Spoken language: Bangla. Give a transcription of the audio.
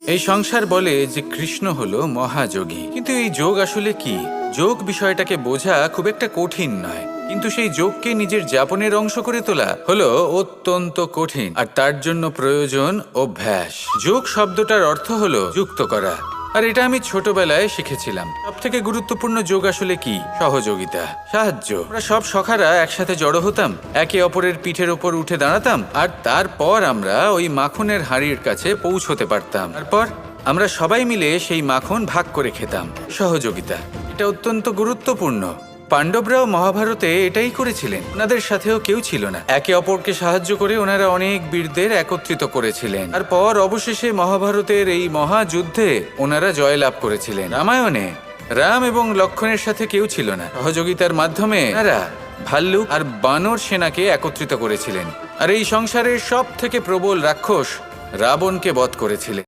এই সংসার বলে যে কৃষ্ণ হলো মহাযোগী, কিন্তু এই যোগ আসলে কি? যোগ বিষয়টাকে বোঝা খুব একটা কঠিন নয়, কিন্তু সেই যোগকে নিজের যাপনের অংশ করে তোলা হলো অত্যন্ত কঠিন, আর তার জন্য প্রয়োজন অভ্যাস। যোগ শব্দটার অর্থ হলো যুক্ত করা, আর এটা আমি ছোটবেলায় শিখেছিলাম। সব থেকে গুরুত্বপূর্ণ যোগ আসলে কি? সহযোগিতা, সাহায্য। আমরা সব সখারা একসাথে জড়ো হতাম, একে অপরের পিঠের ওপর উঠে দাঁড়াতাম, আর তারপর আমরা ওই মাখনের হাঁড়ির কাছে পৌঁছতে পারতাম। তারপর আমরা সবাই মিলে সেই মাখন ভাগ করে খেতাম। সহযোগিতা, এটা অত্যন্ত গুরুত্বপূর্ণ। পাণ্ডবরাও মহাভারতে এটাই করেছিলেন। ওনাদের সাথেও কেউ ছিল না, একে অপরকে সাহায্য করে ওনারা অনেক বীরদের একত্রিত করেছিলেন। তারপর অবশেষে মহাভারতের এই মহাযুদ্ধে ওনারা জয়লাভ করেছিলেন। রামায়ণে রাম এবং লক্ষ্মণের সাথে কেউ ছিল না। সহযোগিতার মাধ্যমে ওনারা ভাল্লুক আর বানর সেনাকে একত্রিত করেছিলেন, আর এই সংসারের সব থেকে প্রবল রাক্ষস রাবণকে বধ করেছিলেন।